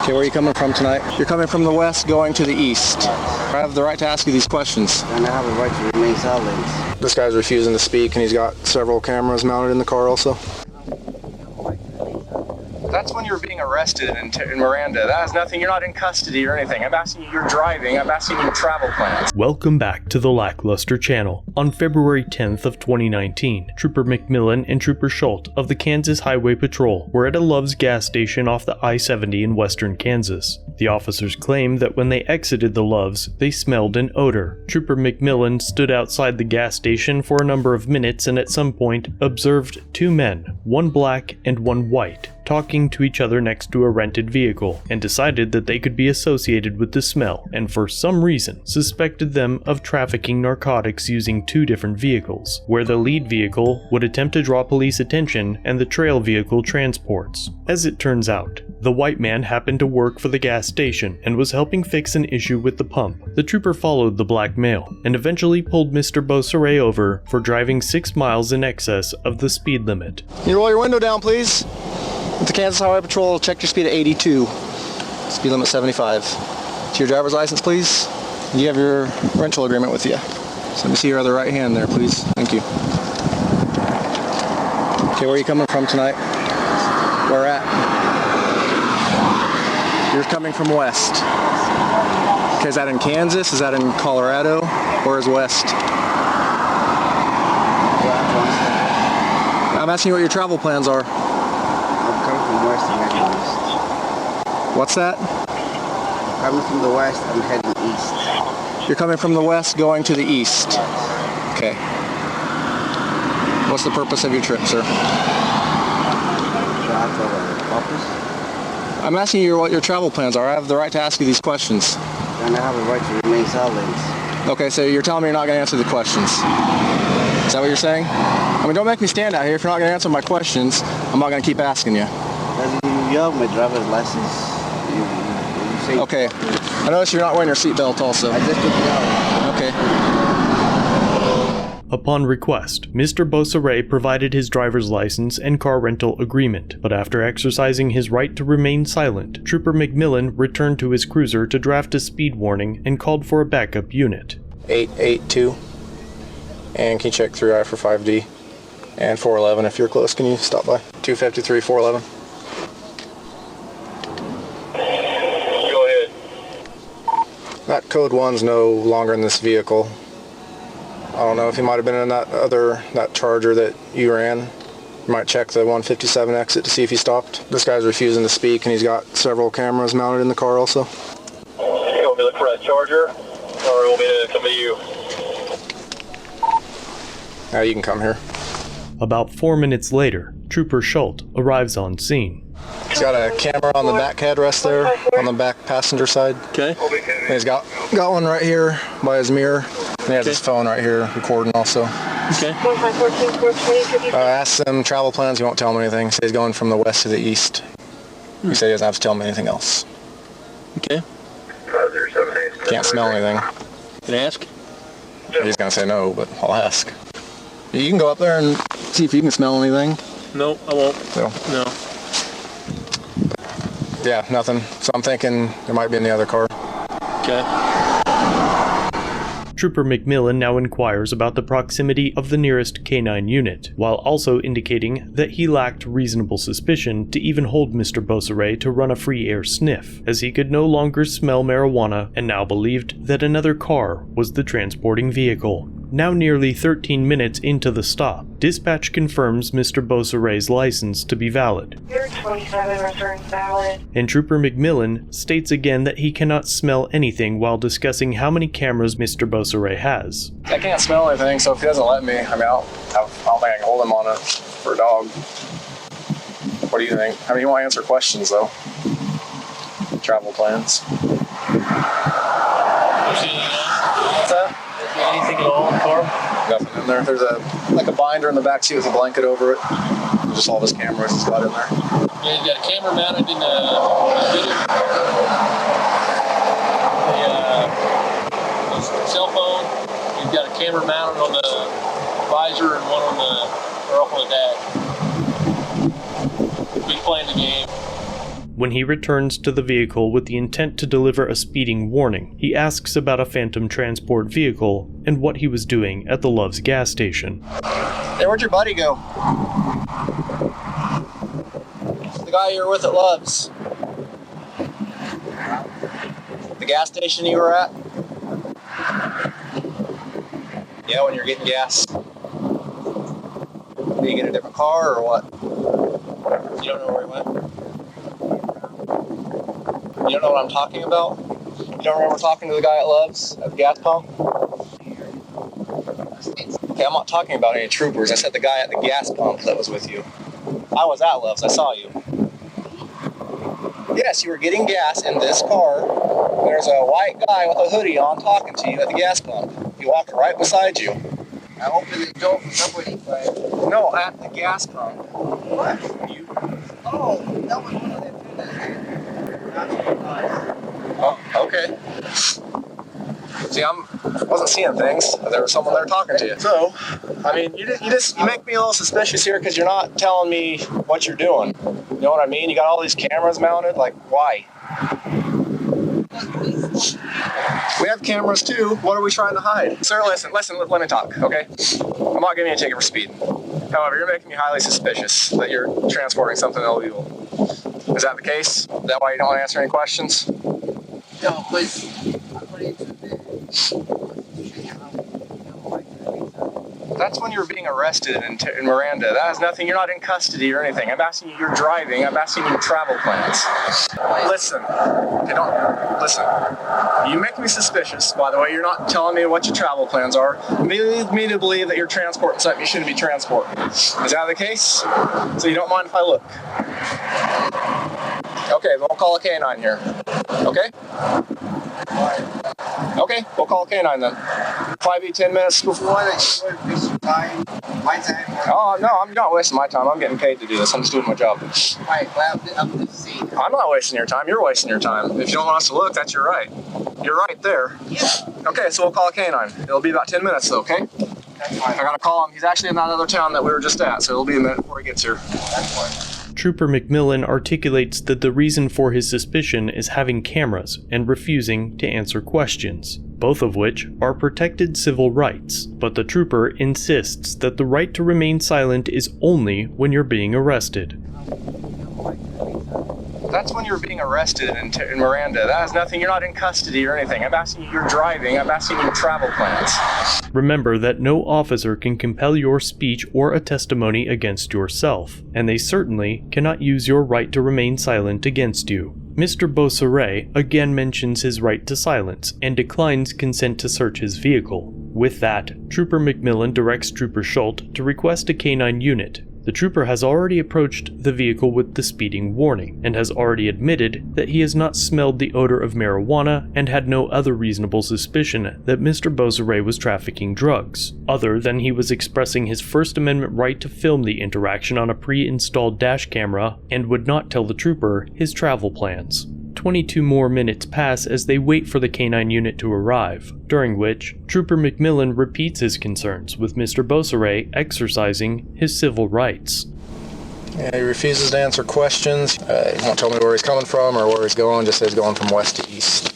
Okay, where are you coming from tonight? You're coming from the west going to the east. I have the right to ask you these questions. And I have a right to remain silent. This guy's refusing to speak, and he's got several cameras mounted in the car also. That's when you're being arrested in Miranda. That has nothing, you're not in custody or anything. I'm asking you, you're driving, I'm asking you your travel plans. Welcome back to the LackLuster channel. On February 10th of 2019, Trooper McMillan and Trooper Schultz of the Kansas Highway Patrol were at a Love's gas station off the I-70 in western Kansas. The officers claimed that when they exited the Love's, they smelled an odor. Trooper McMillan stood outside the gas station for a number of minutes and at some point observed two men, one black and one white, talking to each other next to a rented vehicle, and decided that they could be associated with the smell, and for some reason suspected them of trafficking narcotics using two different vehicles, where the lead vehicle would attempt to draw police attention and the trail vehicle transports. As it turns out, the white man happened to work for the gas station and was helping fix an issue with the pump. The trooper followed the black male and eventually pulled Mr. Beausoleil over for driving 6 miles in excess of the speed limit. Can you roll your window down, please? With the Kansas Highway Patrol, check your speed at 82. Speed limit 75. To your driver's license, please. You have your rental agreement with you. So let me see your other right hand there, please. Thank you. Okay, where are you coming from tonight? Where at? You're coming from west. Okay, is that in Kansas? Is that in Colorado? Where is west? I'm asking you what your travel plans are. I'm coming from west and heading east. What's that? I'm coming from the west, I'm heading east. You're coming from the west going to the east. Okay. What's the purpose of your trip, sir? I'm asking you what your travel plans are. I have the right to ask you these questions. And I have a right to remain silent. Okay, so you're telling me you're not going to answer the questions. Is that what you're saying? I mean, don't make me stand out here. If you're not going to answer my questions, I'm not going to keep asking you. You have my driver's license. You say Okay. I notice you're not wearing your seatbelt also. I just took it out. Okay. Upon request, Mr. Beausoleil provided his driver's license and car rental agreement, but after exercising his right to remain silent, Trooper McMillan returned to his cruiser to draft a speed warning and called for a backup unit. 882. And can you check 3I for 5D? And 411 if you're close, can you stop by? 253, 411. Go ahead. That code 1's no longer in this vehicle. I don't know if he might have been in that Charger that you ran. You might check the 157 exit to see if he stopped. This guy's refusing to speak, and he's got several cameras mounted in the car also. You want me to look for that Charger, or you want me to come to you? Now you can come here. About 4 minutes later, Trooper Schultz arrives on scene. He's got a camera on the back headrest there, on the back passenger side. Okay. And he's got one right here by his mirror. And he has his phone right here recording also. Okay. I asked him travel plans, he won't tell me anything. He said he's going from the west to the east. He said he doesn't have to tell me anything else. Okay. Can't smell anything. Can I ask? He's gonna say no, but I'll ask. You can go up there and see if you can smell anything. No, I won't. So, No. yeah, nothing. So I'm thinking there might be in the other car. Okay. Trooper McMillan now inquires about the proximity of the nearest canine unit, while also indicating that he lacked reasonable suspicion to even hold Mr. Beausoleil to run a free air sniff, as he could no longer smell marijuana and now believed that another car was the transporting vehicle. Now nearly 13 minutes into the stop, dispatch confirms Mr. Beausoleil's license to be valid. Your 27 returns valid. And Trooper McMillan states again that he cannot smell anything while discussing how many cameras Mr. Beausoleil has. I can't smell anything, so if he doesn't let me, I don't think I can hold him on for a dog. What do you think? I mean, you won't answer questions though. Travel plans. What's that? Anything at all in the car? Nothing in there. There's a binder in the back seat with a blanket over it. Just all his cameras he's got in there. Yeah, you got a camera mounted in the cell phone. You've got a camera mounted on the visor and one up on the dash. He's playing the game. When he returns to the vehicle with the intent to deliver a speeding warning, he asks about a phantom transport vehicle and what he was doing at the Love's gas station. Hey, where'd your buddy go? The guy you were with at Love's. The gas station you were at? Yeah, when you're getting gas. Did you get a different car or what? You don't know where he went? You don't know what I'm talking about? You don't remember talking to the guy at Love's at the gas pump? Okay, I'm not talking about any troopers. I said the guy at the gas pump that was with you. I was at Love's. I saw you. Yes, you were getting gas in this car. There's a white guy with a hoodie on talking to you at the gas pump. He walked right beside you. I opened the door for somebody, but... No, at the gas pump. What? You? Oh, that was one of them two that had. Oh, okay. See, I wasn't seeing things. There was someone there talking to you. So, I mean, you make me a little suspicious here because you're not telling me what you're doing. You know what I mean? You got all these cameras mounted. Like, why? We have cameras too. What are we trying to hide? Sir, listen, let me talk, okay? I'm not giving you a ticket for speeding. However, you're making me highly suspicious that you're transporting something illegal. Is that the case? Is that why you don't want to answer any questions? No, please. According to the... That's when you're being arrested in Miranda. That has nothing, you're not in custody or anything. I'm asking you, you're driving. I'm asking you travel plans. Listen. Listen. You make me suspicious, by the way. You're not telling me what your travel plans are. Lead me to believe that you're transporting something you shouldn't be transporting. Is that the case? So you don't mind if I look? Okay, we'll call a K9 here. Okay? Okay, we'll call a K9 then. Probably be 10 minutes before. Time, my time. Oh, no, I'm not wasting my time. I'm getting paid to do this. I'm just doing my job. Right, well, I'm the scene. I'm not wasting your time. You're wasting your time. If you don't want us to look, that's your right. You're right there. Yeah. Okay, so we'll call a K9. It'll be about 10 minutes though, okay? That's fine. I gotta call him. He's actually in that other town that we were just at, so it'll be a minute before he gets here. That's fine. Trooper McMillan articulates that the reason for his suspicion is having cameras and refusing to answer questions, both of which are protected civil rights, but the trooper insists that the right to remain silent is only when you're being arrested. That's when you're being arrested in Miranda. That has nothing, you're not in custody or anything. I'm asking you, you're driving. I'm asking you travel plans. Remember that no officer can compel your speech or a testimony against yourself, and they certainly cannot use your right to remain silent against you. Mr. Beausoleil again mentions his right to silence and declines consent to search his vehicle. With that, Trooper McMillan directs Trooper Schult to request a K9 unit. The trooper has already approached the vehicle with the speeding warning, and has already admitted that he has not smelled the odor of marijuana and had no other reasonable suspicion that Mr. Beausoleil was trafficking drugs, other than he was expressing his First Amendment right to film the interaction on a pre-installed dash camera and would not tell the trooper his travel plans. 22 more minutes pass as they wait for the K9 unit to arrive, during which Trooper McMillan repeats his concerns with Mr. Beausoleil exercising his civil rights. Yeah, he refuses to answer questions. He won't tell me where he's coming from or where he's going, just says he's going from west to east.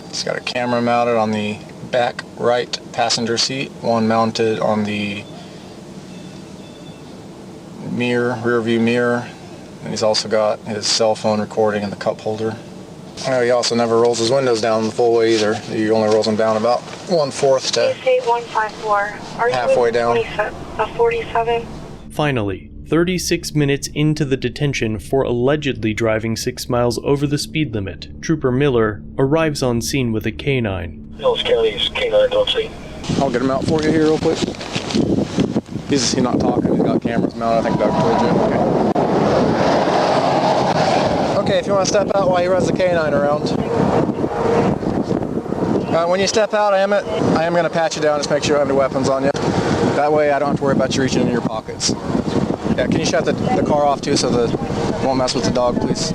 He's got a camera mounted on the back right passenger seat, one mounted on the rear view mirror. And he's also got his cell phone recording in the cup holder. He also never rolls his windows down the full way either. He only rolls them down about 1/4 to State 154. Are halfway down. 47? Finally, 36 minutes into the detention for allegedly driving 6 miles over the speed limit, Trooper Miller arrives on scene with a K9. Hills County's K9 don't see. I'll get him out for you here real quick. He's not talking. He's got cameras mounted. I think Doug told you. Okay, if you want to step out while he runs the K9 around. When you step out, I am going to pat you down, just make sure you don't have any weapons on you. That way I don't have to worry about you reaching in your pockets. Yeah, can you shut the car off too so that it won't mess with the dog, please?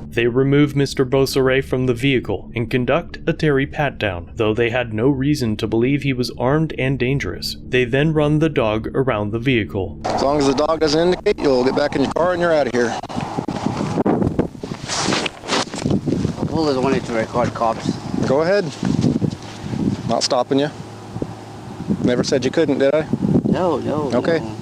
They remove Mr. Beausoleil from the vehicle and conduct a Terry pat-down, though they had no reason to believe he was armed and dangerous. They then run the dog around the vehicle. As long as the dog doesn't indicate, you'll get back in your car and you're out of here. always wanted to record cops. Go ahead. Not stopping you. Never said you couldn't, did I? No. Okay. No.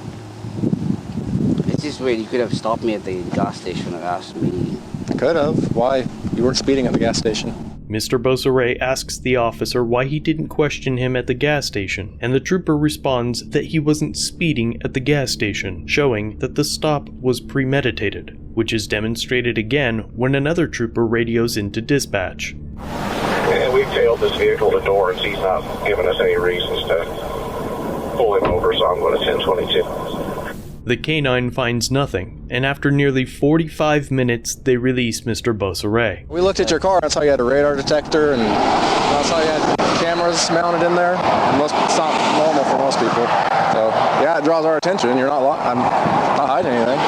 It's just weird. You could have stopped me at the gas station and asked me. I could have. Why? You weren't speeding at the gas station. Mr. Beausoleil asks the officer why he didn't question him at the gas station, and the trooper responds that he wasn't speeding at the gas station, showing that the stop was premeditated, which is demonstrated again when another trooper radios into dispatch. And we tailed this vehicle to doors. He's not giving us any reasons to pull him over, so I'm going to 1022. The K-9 finds nothing, and after nearly 45 minutes, they release Mr. Beausoleil. We looked at your car, and saw you had a radar detector, and I saw you had cameras mounted in there. It's not normal for most people. So, yeah, it draws our attention. I'm not hiding anything.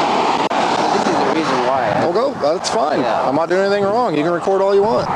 This is the reason why. Well, go. That's fine. Yeah. I'm not doing anything wrong. You can record all you want.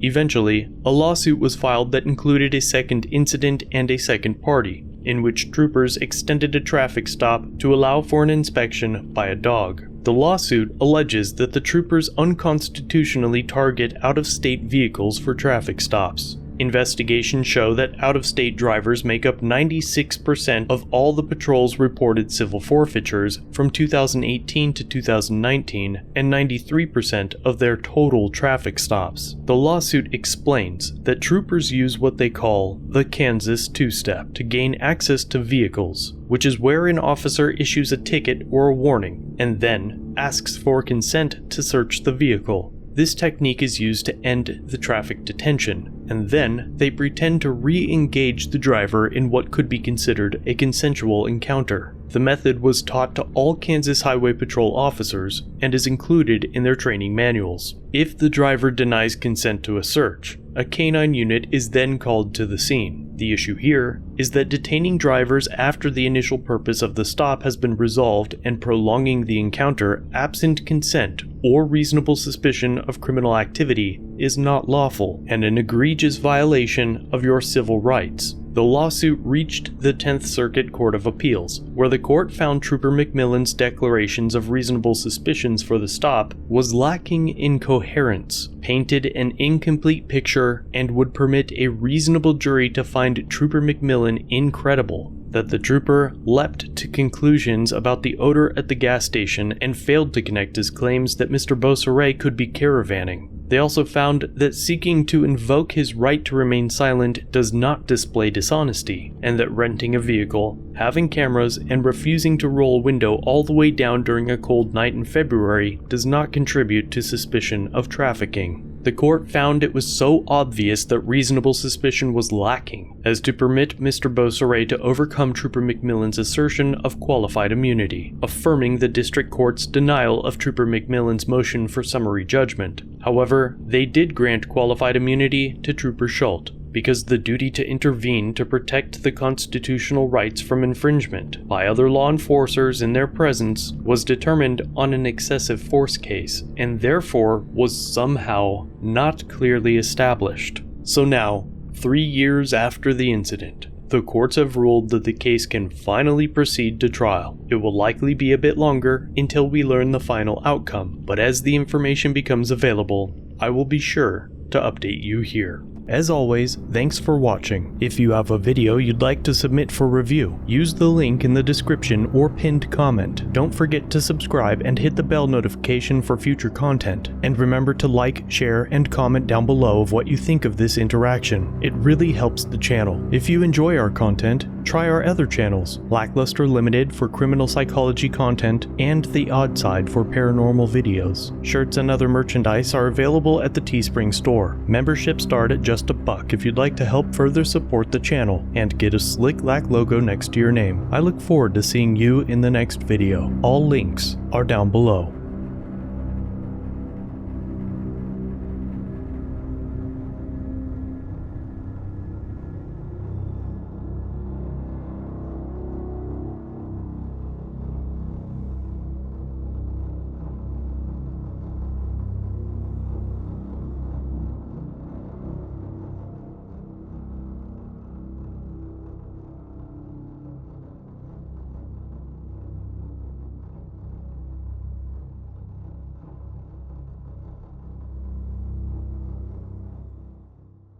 Eventually, a lawsuit was filed that included a second incident and a second party, in which troopers extended a traffic stop to allow for an inspection by a dog. The lawsuit alleges that the troopers unconstitutionally target out-of-state vehicles for traffic stops. Investigations show that out-of-state drivers make up 96% of all the patrol's reported civil forfeitures from 2018 to 2019 and 93% of their total traffic stops. The lawsuit explains that troopers use what they call the Kansas two-step to gain access to vehicles, which is where an officer issues a ticket or a warning and then asks for consent to search the vehicle. This technique is used to end the traffic detention, and then they pretend to re-engage the driver in what could be considered a consensual encounter. The method was taught to all Kansas Highway Patrol officers and is included in their training manuals. If the driver denies consent to a search, a K-9 unit is then called to the scene. The issue here is that detaining drivers after the initial purpose of the stop has been resolved and prolonging the encounter absent consent or reasonable suspicion of criminal activity is not lawful and an egregious violation of your civil rights. The lawsuit reached the 10th Circuit Court of Appeals, where the court found Trooper McMillan's declarations of reasonable suspicions for the stop was lacking in coherence, painted an incomplete picture, and would permit a reasonable jury to find Trooper McMillan incredible. That the trooper leapt to conclusions about the odor at the gas station and failed to connect his claims that Mr. Beausoleil could be caravanning. They also found that seeking to invoke his right to remain silent does not display dishonesty, and that renting a vehicle, having cameras, and refusing to roll a window all the way down during a cold night in February does not contribute to suspicion of trafficking. The court found it was so obvious that reasonable suspicion was lacking as to permit Mr. Beausoleil to overcome Trooper McMillan's assertion of qualified immunity, affirming the district court's denial of Trooper McMillan's motion for summary judgment. However, they did grant qualified immunity to Trooper Schultz, because the duty to intervene to protect the constitutional rights from infringement by other law enforcers in their presence was determined on an excessive force case, and therefore was somehow not clearly established. So now, 3 years after the incident, the courts have ruled that the case can finally proceed to trial. It will likely be a bit longer until we learn the final outcome, but as the information becomes available, I will be sure to update you here. As always, thanks for watching. If you have a video you'd like to submit for review, use the link in the description or pinned comment. Don't forget to subscribe and hit the bell notification for future content. And remember to like, share, and comment down below of what you think of this interaction. It really helps the channel. If you enjoy our content, try our other channels, LackLuster Limited for criminal psychology content, and The Odd Side for paranormal videos. Shirts and other merchandise are available at the Teespring store. Memberships start at just $1 if you'd like to help further support the channel and get a slick Lack logo next to your name. I look forward to seeing you in the next video. All links are down below.